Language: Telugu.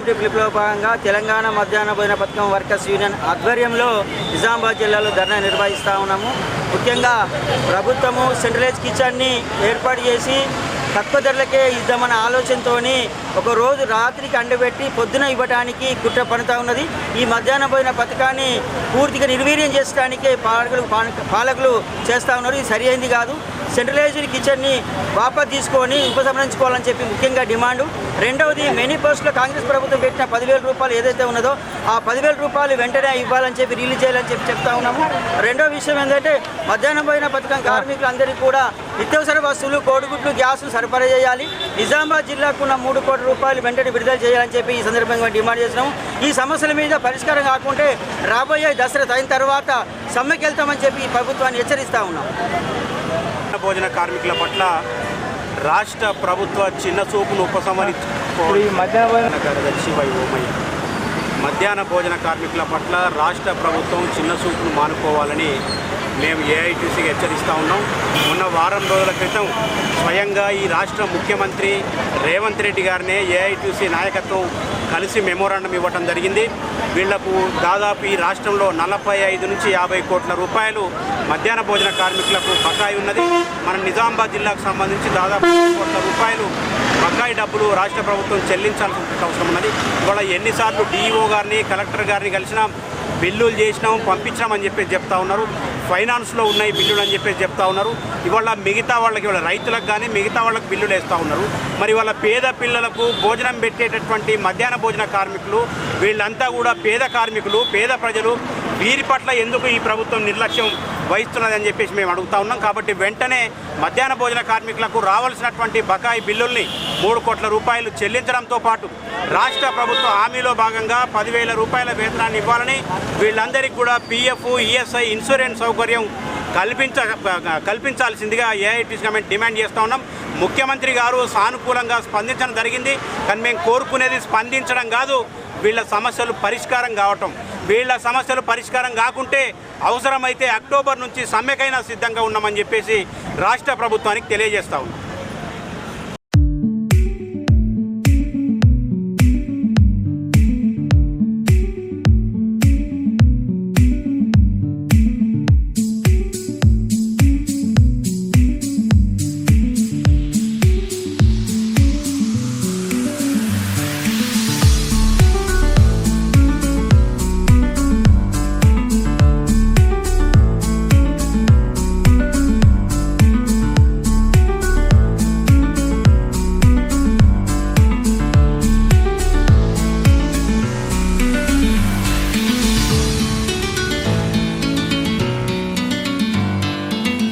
కమిటీ పిలుపులో భాగంగా తెలంగాణ మధ్యాహ్న భోజన పథకం వర్కర్స్ యూనియన్ ఆధ్వర్యంలో నిజామాబాద్ జిల్లాలో ధర్నా నిర్వహిస్తూ ఉన్నాము. ముఖ్యంగా ప్రభుత్వము సెంట్రలైజ్ కిచెన్ని ఏర్పాటు చేసి తక్కువ ధరలకే ఇద్దామన్న ఆలోచనతో ఒక రోజు రాత్రికి అండబెట్టి పొద్దున ఇవ్వడానికి కుట్ర పడుతూ ఉన్నది. ఈ మధ్యాహ్న భోజన పథకాన్ని పూర్తిగా నిర్వీర్యం చేయడానికే పాలకులు చేస్తూ ఉన్నారు. ఇది సరి అయింది కాదు. సెంట్రలైజ్డ్ కిచెన్ని వాపసు తీసుకొని ఉపసంహరించుకోవాలని చెప్పి ముఖ్యంగా డిమాండు. రెండవది మేనిఫెస్టోలో కాంగ్రెస్ ప్రభుత్వం పెట్టిన 10,000 రూపాయలు ఏదైతే ఉన్నదో ఆ 10,000 రూపాయలు వెంటనే ఇవ్వాలని చెప్పి రిలీజ్ చేయాలని చెప్పి చెప్తా ఉన్నాము. రెండవ విషయం ఏంటంటే మధ్యాహ్న భోజన పథకం కార్మికులందరికీ కూడా నిత్యావసర వస్తువులు, కోడిగుడ్లు, గ్యాస్ సరఫరా చేయాలి. నిజామాబాద్ జిల్లాకు ఉన్న 3 కోట్ల రూపాయలు వెంటనే విడుదల చేయాలని చెప్పి ఈ సందర్భంగా డిమాండ్ చేస్తున్నాము. ఈ సమస్యల మీద పరిష్కారం కాకుంటే రాబోయే దసరా అయిన తర్వాత సమ్మెకి వెళ్తామని చెప్పి ఈ ప్రభుత్వాన్ని హెచ్చరిస్తూ ఉన్నాం. భోజన కార్మికుల పట్ల రాష్ట్ర ప్రభుత్వ చిన్న చూపును మధ్యాహ్న భోజన కార్మికుల పట్ల రాష్ట్ర ప్రభుత్వం చిన్న చూపును మానుకోవాలని మేము ఏఐటీసీకి హెచ్చరిస్తూ ఉన్నాం. మొన్న వారం రోజుల క్రితం స్వయంగా ఈ రాష్ట్ర ముఖ్యమంత్రి రేవంత్ రెడ్డి గారినే ఏఐటీసీ నాయకత్వం కలిసి మెమోరాండం ఇవ్వడం జరిగింది. వీళ్లకు దాదాపు ఈ రాష్ట్రంలో 45 నుంచి 50 కోట్ల రూపాయలు మధ్యాహ్న భోజన కార్మికులకు బకాయి ఉన్నది. మన నిజామాబాద్ జిల్లాకు సంబంధించి దాదాపు 100 కోట్ల రూపాయలు బకాయి డబ్బులు రాష్ట్ర ప్రభుత్వం చెల్లించాల్సిన అవసరం ఉన్నది. ఇవాళ ఎన్నిసార్లు డిఈఓ గారిని, కలెక్టర్ గారిని కలిసినాం, బిల్లులు చేసినాం, పంపించినామని చెప్పేసి చెప్తా ఉన్నారు. ఫైనాన్స్లో ఉన్నాయి బిల్లులు అని చెప్పేసి చెప్తా ఉన్నారు. ఇవాళ మిగతా వాళ్ళకి, ఇవాళ రైతులకు కానీ మిగతా వాళ్ళకి బిల్లులు వేస్తూ ఉన్నారు. మరి వాళ్ళ పేద పిల్లలకు భోజనం పెట్టేటటువంటి మధ్యాహ్న భోజన కార్మికులు వీళ్ళంతా కూడా పేద కార్మికులు, పేద ప్రజలు. వీరి పట్ల ఎందుకు ఈ ప్రభుత్వం నిర్లక్ష్యం వహిస్తున్నదని చెప్పేసి మేము అడుగుతా ఉన్నాం. కాబట్టి వెంటనే మధ్యాహ్న భోజన కార్మికులకు రావాల్సినటువంటి బకాయి బిల్లుల్ని 3 కోట్ల రూపాయలు చెల్లించడంతో పాటు రాష్ట్ర ప్రభుత్వ హామీలో భాగంగా 10,000 రూపాయల వేతనాన్ని ఇవ్వాలని, వీళ్ళందరికీ కూడా పిఎఫ్, ఈఎస్ఐ, ఇన్సూరెన్స్ సౌకర్యం కల్పించాల్సిందిగా ఏఐటీసీ కమిటీ డిమాండ్ చేస్తూ ఉన్నాం. ముఖ్యమంత్రి గారు సానుకూలంగా స్పందించడం జరిగింది. కానీ మేము కోరుకునేది స్పందించడం కాదు, వీళ్ళ సమస్యలు పరిష్కారం కావటం. వీళ్ళ సమస్యలు పరిష్కారం కాకుంటే అవసరమైతే అక్టోబర్ నుంచి సమ్మెకైనా సిద్ధంగా ఉన్నామని చెప్పేసి రాష్ట్ర ప్రభుత్వానికి తెలియజేస్తా ఉన్నాం.